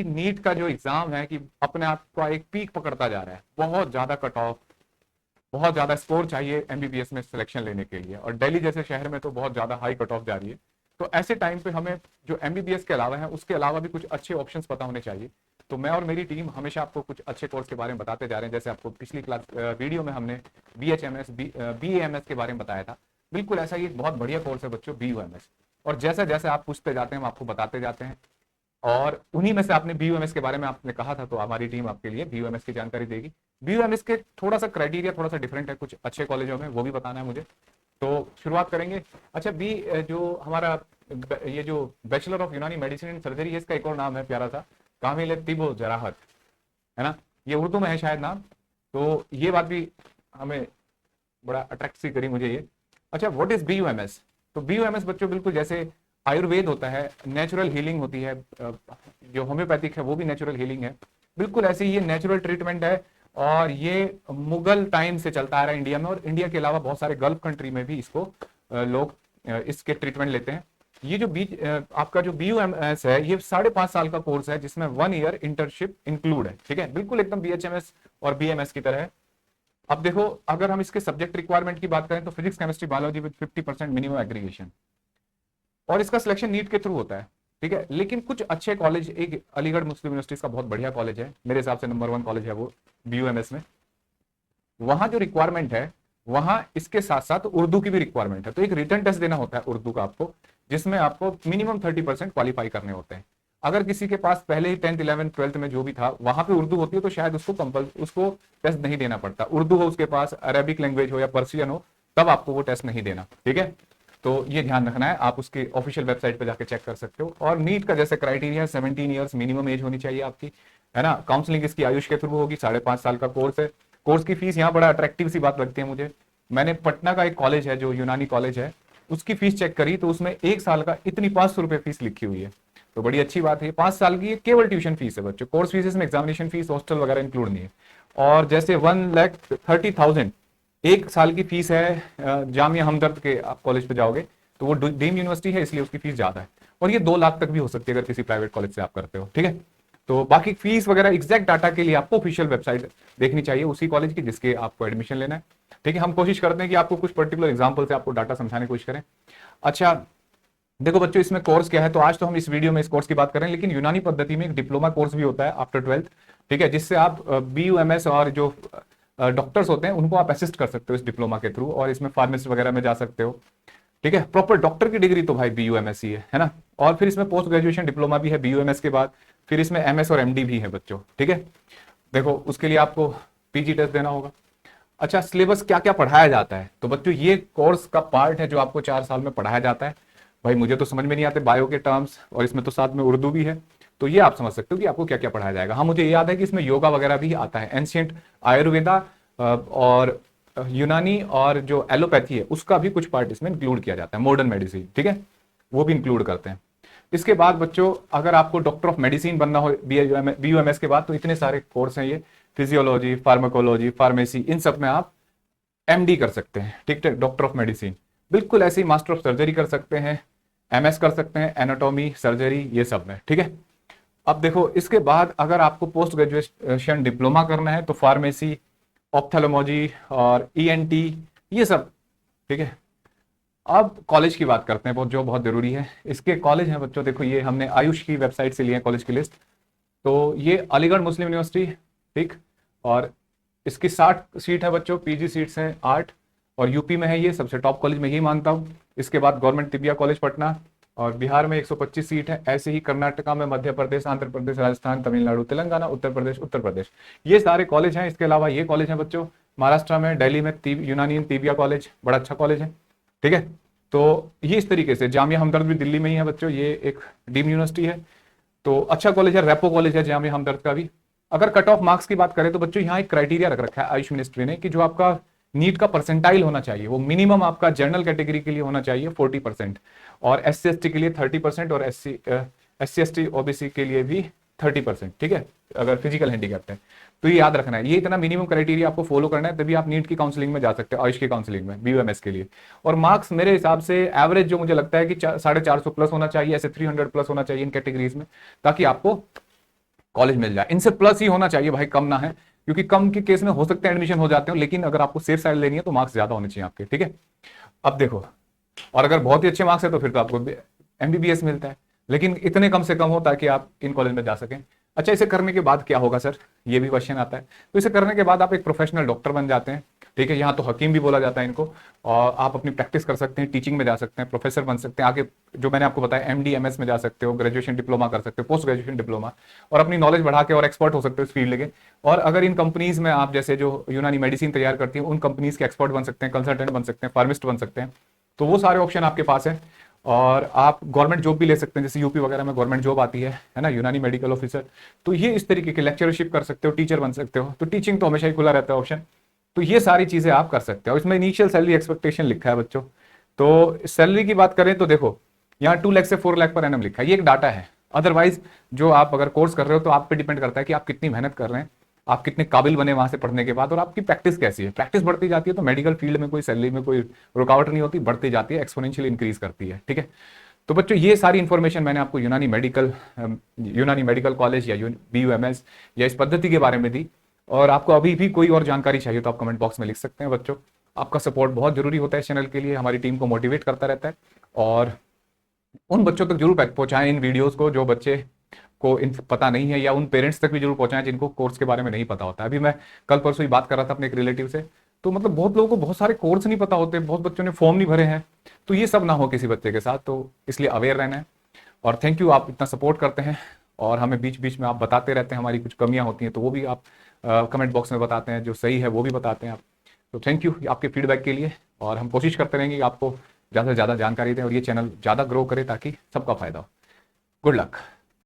NEET का जो exam है कि अपने आप का एक पीक पकड़ता जा रहा है, बहुत ज्यादा कट ऑफ, बहुत ज्यादा स्कोर चाहिए एमबीबीएस में सिलेक्शन लेने के लिए, और दिल्ली जैसे शहर में तो बहुत ज्यादा हाई कट ऑफ जा रही है। तो ऐसे टाइम पे हमें जो एमबीबीएस के अलावा है उसके अलावा भी कुछ अच्छे ऑप्शंस पता होने चाहिए। तो मैं और मेरी टीम हमेशा आपको कुछ अच्छे कोर्स के बारे में बताते जा रहे हैं। जैसे आपको पिछली क्लास वीडियो में हमने बी एम एस के बारे में बताया था, बिल्कुल ऐसा ही एक बहुत बढ़िया कोर्स है बच्चों, बी और जैसे जैसे आप पूछते जाते हैं हम आपको बताते जाते हैं। और उन्हीं में से आपने बीयूएमएस के बारे में आपने कहा था, तो हमारी टीम आपके लिए बीयूएमएस की जानकारी देगी। बीयूएमएस के थोड़ा सा क्राइटेरिया थोड़ा सा डिफरेंट है कुछ अच्छे कॉलेजों में, वो भी बताना है मुझे। तो शुरुआत करेंगे। अच्छा, जो हमारा ये जो बैचलर ऑफ यूनानी मेडिसिन एंड सर्जरी है, इसका एक और नाम है प्यारा सा, कामिल तिबो जराहत, है ना। ये उर्दू में है शायद नाम। तो ये बात भी हमें बड़ा अट्रैक्ट सी करी मुझे ये। अच्छा, व्हाट इज बीयूएमएस? तो बीयूएमएस बच्चों बिल्कुल जैसे आयुर्वेद होता है, नेचुरल हीलिंग होती है, जो होम्योपैथिक है वो भी नेचुरल हीलिंग है, बिल्कुल ऐसे ही ये नेचुरल ट्रीटमेंट है। और ये मुगल टाइम से चलता आ रहा है इंडिया में, और इंडिया के अलावा बहुत सारे गल्फ कंट्री में भी इसको लोग इसके ट्रीटमेंट लेते हैं। ये जो आपका जो बीयूएमएस है, ये 5.5 साल का कोर्स है जिसमें 1 ईयर इंटर्नशिप इंक्लूड है, ठीक है, बिल्कुल एकदम बीएचएमएस और बीएमएस की तरह है। अब देखो, अगर हम इसके सब्जेक्ट रिक्वायरमेंट की बात करें तो physics chemistry biology with 50% minimum aggregation, और इसका सिलेक्शन नीट के थ्रू होता है, ठीक है। लेकिन कुछ अच्छे कॉलेज, एक अलीगढ़ मुस्लिम यूनिवर्सिटी का बहुत बढ़िया कॉलेज है, मेरे हिसाब से नंबर 1 कॉलेज है वो बीयूएमएस में। वहां जो रिक्वायरमेंट है, वहां इसके साथ साथ उर्दू की भी रिक्वायरमेंट है। तो एक रिटन टेस्ट देना होता है उर्दू का आपको, जिसमें आपको मिनिमम 30% क्वालिफाई करने होते हैं। अगर किसी के पास पहले ही 10th 11th 12th में जो भी था वहां पे उर्दू होती है, तो शायद उसको टेस्ट नहीं देना पड़ता। उर्दू हो उसके पास, अरेबिक लैंग्वेज हो या पर्शियन हो, तब आपको वो टेस्ट नहीं देना, ठीक है। तो ये ध्यान रखना है, आप उसकी ऑफिशियल वेबसाइट पे जाके चेक कर सकते हो। और नीट का जैसे क्राइटेरिया है, 17 ईयर्स मिनिमम एज होनी चाहिए आपकी, है ना। काउंसलिंग इसकी आयुष के थ्रू होगी, 5.5 साल का कोर्स है। कोर्स की फीस यहाँ बड़ा अट्रैक्टिव सी बात लगती है मुझे। मैंने पटना का एक कॉलेज है जो यूनानी कॉलेज है, उसकी फीस चेक करी तो उसमें 1 साल का इतनी 500 रुपए फीस लिखी हुई है। तो बड़ी अच्छी बात है, 5 साल की केवल ट्यूशन फीस है बच्चों, कोर्स फीस इसमें एग्जामिनेशन फीस हॉस्टल वगैरह इंक्लूड नहीं है। और जैसे 1,30,000 1 साल की फीस है जामिया हमदर्द के, आप कॉलेज पे जाओगे तो वो डीम यूनिवर्सिटी है इसलिए उसकी फीस ज्यादा है। और ये 2 लाख तक भी हो सकती है अगर किसी प्राइवेट कॉलेज से आप करते हो, ठीक है। तो बाकी फीस वगैरह एग्जैक्ट डाटा के लिए आपको ऑफिशियल वेबसाइट देखनी चाहिए उसी कॉलेज की जिसके आपको एडमिशन लेना है, ठीक है। हम कोशिश करते हैं कि आपको कुछ पर्टिकुलर एग्जाम्पल से आपको डाटा समझाने की कोशिश करें। अच्छा, देखो बच्चों, इसमें कोर्स क्या है, तो आज तो हम इस वीडियो में इस कोर्स की बात करें, लेकिन यूनानी पद्धति में एक डिप्लोमा कोर्स भी होता है आफ्टर 12th, ठीक है, जिससे आप बीयूएमएस और जो डॉक्टर्स होते हैं उनको आप असिस्ट कर सकते हो इस डिप्लोमा के थ्रू, और इसमें फार्मेसिस्ट वगैरह में जा सकते हो, ठीक है। प्रॉपर डॉक्टर की डिग्री तो भाई बीयूएमएस ही है ना। और फिर इसमें पोस्ट ग्रेजुएशन डिप्लोमा भी है बीयूएमएस के बाद, फिर इसमें एमएस और एमडी भी है बच्चों, ठीक है। देखो, उसके लिए आपको पीजी टेस्ट देना होगा। अच्छा, सिलेबस क्या क्या पढ़ाया जाता है, तो बच्चों ये कोर्स का पार्ट है जो आपको 4 साल में पढ़ाया जाता है। भाई मुझे तो समझ में नहीं आते बायो के टर्म्स, और इसमें तो साथ में उर्दू भी है, तो ये आप समझ सकते हो कि आपको क्या क्या पढ़ाया जाएगा। हाँ, मुझे याद है कि इसमें योगा वगैरह भी आता है, एंशियंट आयुर्वेदा और यूनानी और जो एलोपैथी है उसका भी कुछ पार्ट इसमें इंक्लूड किया जाता है, मॉडर्न मेडिसिन, ठीक है, वो भी इंक्लूड करते हैं। इसके बाद बच्चों, अगर आपको डॉक्टर ऑफ मेडिसिन बनना हो बीयूएमएस के बाद, तो इतने सारे कोर्स हैं ये, फिजियोलॉजी, फार्माकोलॉजी, फार्मेसी, इन सब में आप एमडी कर सकते हैं, ठीक है, डॉक्टर ऑफ मेडिसिन। बिल्कुल ऐसे ही मास्टर ऑफ सर्जरी कर सकते हैं, एमएस कर सकते हैं, एनाटॉमी, सर्जरी, ये सब में, ठीक है। अब देखो, इसके बाद अगर आपको पोस्ट ग्रेजुएशन डिप्लोमा करना है तो फार्मेसी, ऑप्थेल्मोलॉजी और ईएनटी, ये सब, ठीक है। अब कॉलेज की बात करते हैं, जो बहुत जरूरी है। इसके कॉलेज हैं बच्चों, देखो ये हमने आयुष की वेबसाइट से लिए हैं कॉलेज की लिस्ट। तो ये अलीगढ़ मुस्लिम यूनिवर्सिटी, ठीक, और इसकी 60 सीट है बच्चों, पीजी सीट्स हैं 8, और यूपी में है ये सबसे टॉप कॉलेज, मैं यही मानता हूँ। इसके बाद गवर्नमेंट तिबिया कॉलेज पटना, और बिहार में 125 सीट है। ऐसे ही कर्नाटका में, मध्य प्रदेश, आंध्र प्रदेश, राजस्थान, तमिलनाडु, तेलंगाना, उत्तर प्रदेश, ये सारे कॉलेज हैं। इसके अलावा ये कॉलेज है बच्चों महाराष्ट्र में, दिल्ली में यूनानियन तिबिया कॉलेज, बड़ा अच्छा कॉलेज है, ठीक है। तो ये इस तरीके से, जामिया हमदर्द भी दिल्ली में ही है बच्चों, ये एक डीम यूनिवर्सिटी है, तो अच्छा कॉलेज है। रेपो कॉलेज है जामिया हमदर्द का भी। अगर कट ऑफ मार्क्स की बात करें तो बच्चों यहाँ एक क्राइटेरिया रख रखा है आयुष मिनिस्ट्री ने कि जो आपका नीट का परसेंटाइल होना चाहिए वो मिनिमम आपका जनरल कैटेगरी के लिए होना चाहिए 40%, और SC ST के लिए 30%, और SC ST OBC के लिए भी 30%, ठीक है, अगर फिजिकल हैंडीकैप्ट है। तो ये याद रखना है, ये इतना मिनिमम क्राइटेरिया आपको फॉलो करना है, तभी आप नीट की काउंसलिंग में जा सकते हो, आयुष की काउंसलिंग में बीयूएमएस के लिए। और मार्क्स मेरे हिसाब से एवरेज जो मुझे लगता है कि 450 प्लस होना चाहिए, ऐसे 300 प्लस होना चाहिए इन कैटेगरीज में, ताकि आपको कॉलेज मिल जाए। इनसे प्लस ही होना चाहिए भाई, कम ना है, क्योंकि कम के केस में हो सकता है एडमिशन हो जाते हो, लेकिन अगर आपको सेफ साइड लेनी है तो मार्क्स ज्यादा होने चाहिए आपके, ठीक है। अब देखो, और अगर बहुत ही अच्छे मार्क्स है तो फिर तो आपको एमबीबीएस मिलता है, लेकिन इतने कम से कम हो ताकि आप इन कॉलेज में जा सकें। अच्छा, इसे करने के बाद क्या होगा सर, ये भी क्वेश्चन आता है। तो इसे करने के बाद आप एक प्रोफेशनल डॉक्टर बन जाते हैं, ठीक है। यहाँ तो हकीम भी बोला जाता है इनको। और आप अपनी प्रैक्टिस कर सकते हैं, टीचिंग में जा सकते हैं, प्रोफेसर बन सकते हैं आगे, जो मैंने आपको बताया एमडी एमएस में जा सकते हो, ग्रेजुएशन डिप्लोमा कर सकते हो, पोस्ट ग्रेजुएशन डिप्लोमा, और अपनी नॉलेज बढ़ा के और एक्सपर्ट हो सकते हो इस फील्ड के। और अगर इन कंपनीज में आप जैसे जो यूनानी मेडिसिन तैयार करती है उन कंपनीज के एक्सपर्ट बन सकते हैं, कंसल्टेंट बन सकते हैं, फार्मिस्ट बन सकते हैं। तो वो सारे ऑप्शन आपके पास है। और आप गवर्नमेंट जॉब भी ले सकते हैं, जैसे यूपी वगैरह में गवर्नमेंट जॉब आती है ना, यूनानी मेडिकल ऑफिसर। तो ये इस तरीके की लेक्चरशिप कर सकते हो, टीचर बन सकते हो, तो टीचिंग तो हमेशा ही खुला रहता है ऑप्शन। तो ये सारी चीजें आप कर सकते हो। इसमें इनिशियल सैलरी एक्सपेक्टेशन लिखा है बच्चों। तो सैलरी की बात करें तो देखो, यहाँ 2 लाख से 4 लाख पर एनम लिखा है, ये एक डाटा है। अदरवाइज जो आप अगर कोर्स कर रहे हो तो आप पे डिपेंड करता है कि आप कितनी मेहनत कर रहे हैं, आप कितने काबिल बने वहां से पढ़ने के बाद, और आपकी प्रैक्टिस कैसी है। प्रैक्टिस बढ़ती जाती है तो मेडिकल फील्ड में कोई सैलरी में कोई रुकावट नहीं होती, बढ़ती जाती है, एक्सपोनेंशियली इंक्रीज करती है, ठीक है। तो बच्चों ये सारी इंफॉर्मेशन मैंने आपको यूनानी मेडिकल कॉलेज या BUMS या इस पद्धति के बारे में दी। और आपको अभी भी कोई और जानकारी चाहिए तो आप कमेंट बॉक्स में लिख सकते हैं बच्चों। आपका सपोर्ट बहुत जरूरी होता है इस चैनल के लिए, हमारी टीम को मोटिवेट करता रहता है। और उन बच्चों तक जरूर पहुंचाएं इन वीडियोस को जो बच्चे को इन पता नहीं है, या उन पेरेंट्स तक भी जरूर पहुंचाएं जिनको कोर्स के बारे में नहीं पता होता है। अभी मैं कल परसों ही बात कर रहा था अपने एक रिलेटिव से, तो मतलब बहुत लोगों को बहुत सारे कोर्स नहीं पता होते, बहुत बच्चों ने फॉर्म नहीं भरे हैं। तो ये सब ना हो किसी बच्चे के साथ, तो इसलिए अवेयर रहना है। और थैंक यू, आप इतना सपोर्ट करते हैं और हमें बीच बीच में आप बताते रहते हैं, हमारी कुछ कमियां होती हैं तो वो भी आप कमेंट बॉक्स में बताते हैं, जो सही है वो भी बताते हैं आप। तो थैंक यू आपके फीडबैक के लिए, और हम कोशिश करते रहेंगे कि आपको ज़्यादा से ज़्यादा जानकारी दें और ये चैनल ज़्यादा ग्रो करे ताकि सबका फायदा हो। Good luck.